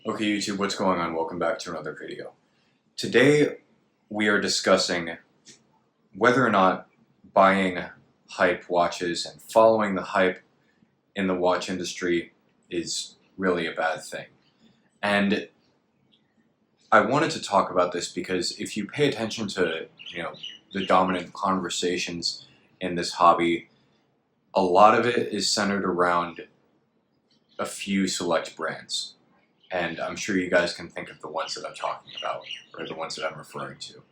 Okay, YouTube, what's going on? Welcome back to another video. Today, we are discussing whether or not buying hype watches and following the hype in the watch industry is really a bad thing. And I wanted to talk about this because if you pay attention to, the dominant conversations in this hobby, a lot of it is centered around a few select brands. And I'm sure you guys can think of the ones that I'm talking about, or the ones that I'm referring to.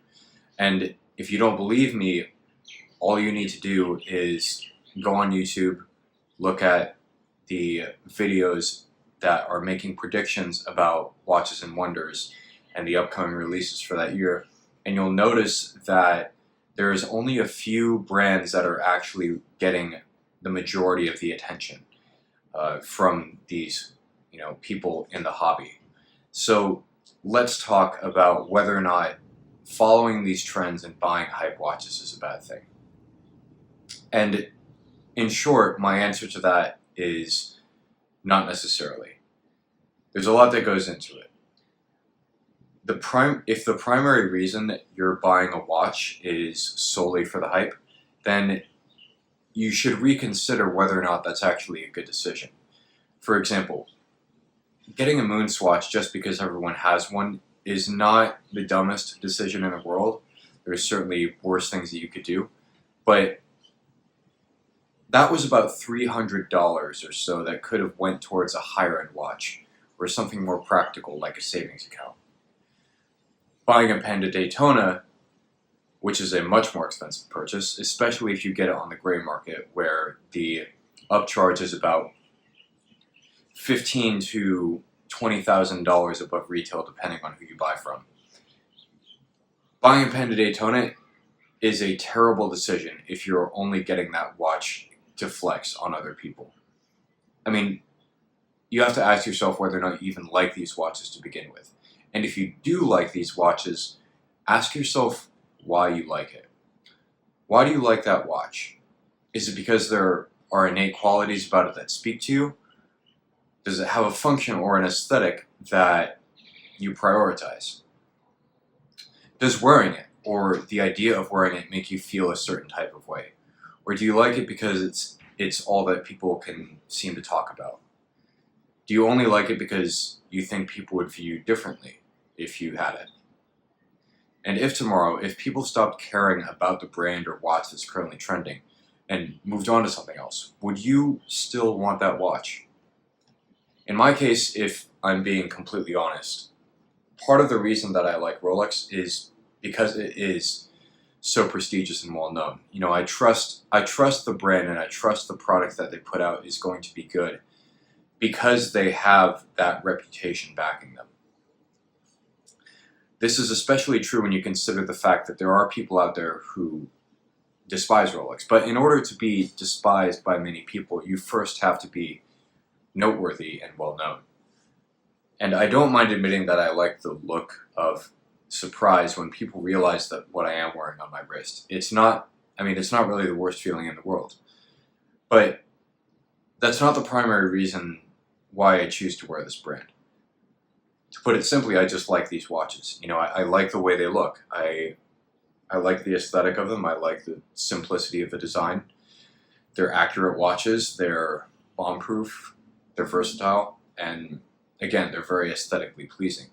And if you don't believe me, all you need to do is go on YouTube, look at the videos that are making predictions about Watches and Wonders and the upcoming releases for that year, and you'll notice that there's only a few brands that are actually getting the majority of the attention from these people in the hobby. So let's talk about whether or not following these trends and buying hype watches is a bad thing. And in short, my answer to that is not necessarily. There's a lot that goes into it. If the primary reason that you're buying a watch is solely for the hype, then you should reconsider whether or not that's actually a good decision. For example, getting a Moonswatch just because everyone has one is not the dumbest decision in the world. There's certainly worse things that you could do. But that was about $300 or so that could have went towards a higher-end watch or something more practical like a savings account. Buying a Panda Daytona, which is a much more expensive purchase, especially if you get it on the gray market where the upcharge is about $15,000 to $20,000 above retail, depending on who you buy from. Buying a Panda Daytona is a terrible decision if you're only getting that watch to flex on other people. I mean, you have to ask yourself whether or not you even like these watches to begin with. And if you do like these watches, ask yourself why you like it. Why do you like that watch? Is it because there are innate qualities about it that speak to you? Does it have a function or an aesthetic that you prioritize? Does wearing it or the idea of wearing it make you feel a certain type of way? Or do you like it because it's all that people can seem to talk about? Do you only like it because you think people would view you differently if you had it? And if tomorrow, if people stopped caring about the brand or watch that's currently trending and moved on to something else, would you still want that watch? In my case, if I'm being completely honest, part of the reason that I like Rolex is because it is so prestigious and well known. I trust the brand and I trust the product that they put out is going to be good because they have that reputation backing them. This is especially true when you consider the fact that there are people out there who despise Rolex. But in order to be despised by many people, you first have to be noteworthy and well known. And I don't mind admitting that I like the look of surprise when people realize that what I am wearing on my wrist. It's not really the worst feeling in the world. But that's not the primary reason why I choose to wear this brand. To put it simply, I just like these watches. I like the way they look. I like the aesthetic of them. I like the simplicity of the design. They're accurate watches. They're bomb-proof. They're versatile. And again, they're very aesthetically pleasing.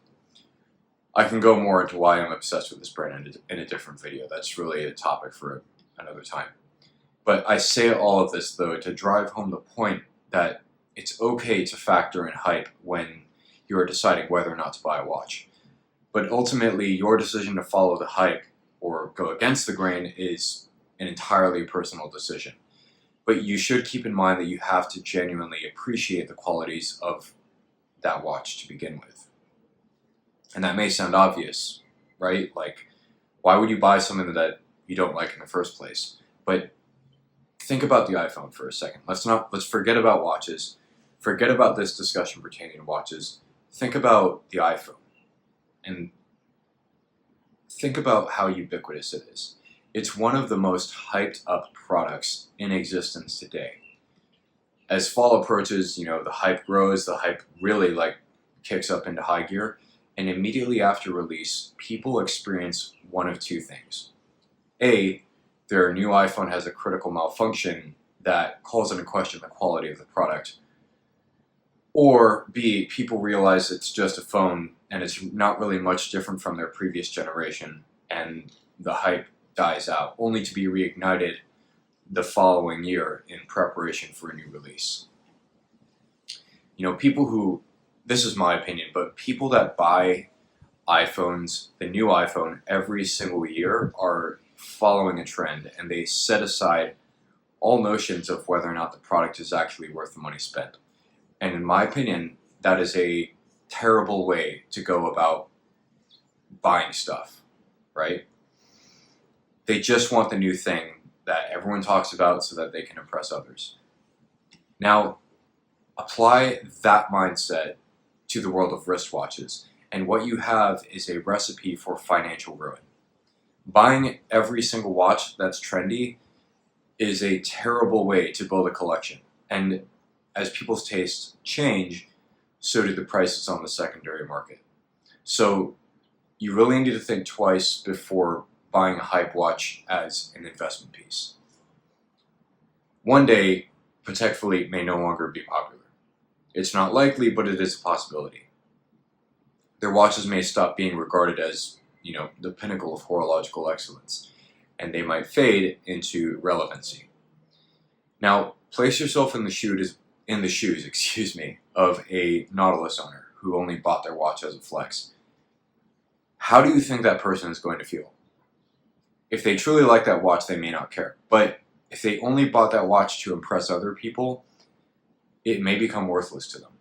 I can go more into why I'm obsessed with this brand in a different video. That's really a topic for another time. But I say all of this, though, to drive home the point that it's okay to factor in hype when you are deciding whether or not to buy a watch. But ultimately, your decision to follow the hype or go against the grain is an entirely personal decision. But you should keep in mind that you have to genuinely appreciate the qualities of that watch to begin with. And that may sound obvious, right? Like, why would you buy something that you don't like in the first place? But think about the iPhone for a second. Let's forget about watches. Forget about this discussion pertaining to watches. Think about the iPhone. And think about how ubiquitous it is. It's one of the most hyped up products in existence today. As fall approaches, the hype grows, the hype really kicks up into high gear, and immediately after release, people experience one of two things. A, their new iPhone has a critical malfunction that calls into question the quality of the product. Or B, people realize it's just a phone and it's not really much different from their previous generation, and the hype dies out, only to be reignited the following year in preparation for a new release. You know, people who, this is my opinion, but people that buy iPhones, the new iPhone, every single year are following a trend, and they set aside all notions of whether or not the product is actually worth the money spent. And in my opinion, that is a terrible way to go about buying stuff, right? They just want the new thing that everyone talks about so that they can impress others. Now, apply that mindset to the world of wristwatches, and what you have is a recipe for financial ruin. Buying every single watch that's trendy is a terrible way to build a collection, and as people's tastes change, so do the prices on the secondary market. So you really need to think twice before buying a hype watch as an investment piece. One day, Patek Philippe may no longer be popular. It's not likely, but it is a possibility. Their watches may stop being regarded as, the pinnacle of horological excellence, and they might fade into relevancy. Now, place yourself in the shoes, of a Nautilus owner who only bought their watch as a flex. How do you think that person is going to feel? If they truly like that watch, they may not care. But if they only bought that watch to impress other people, it may become worthless to them.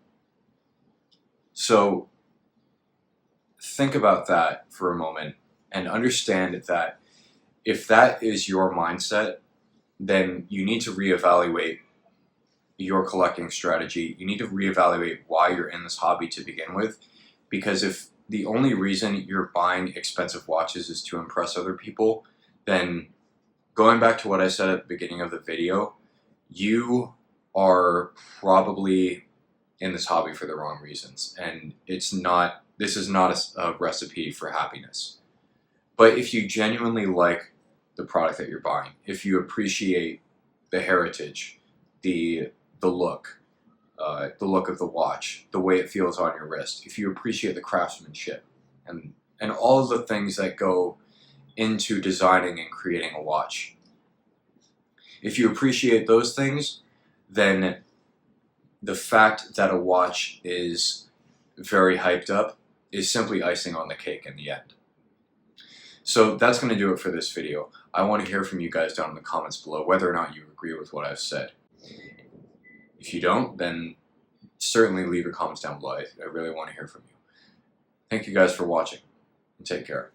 So think about that for a moment and understand that if that is your mindset, then you need to reevaluate your collecting strategy. You need to reevaluate why you're in this hobby to begin with, because if the only reason you're buying expensive watches is to impress other people, then going back to what I said at the beginning of the video, you are probably in this hobby for the wrong reasons, and this is not a recipe for happiness. But if you genuinely like the product that you're buying, if you appreciate the heritage, the look of the watch, the way it feels on your wrist, if you appreciate the craftsmanship and all of the things that go into designing and creating a watch, if you appreciate those things, then the fact that a watch is very hyped up is simply icing on the cake in the end. So that's going to do it for this video. I want to hear from you guys down in the comments below whether or not you agree with what I've said. If you don't, then certainly leave your comments down below. I really want to hear from you. Thank you guys for watching, and take care.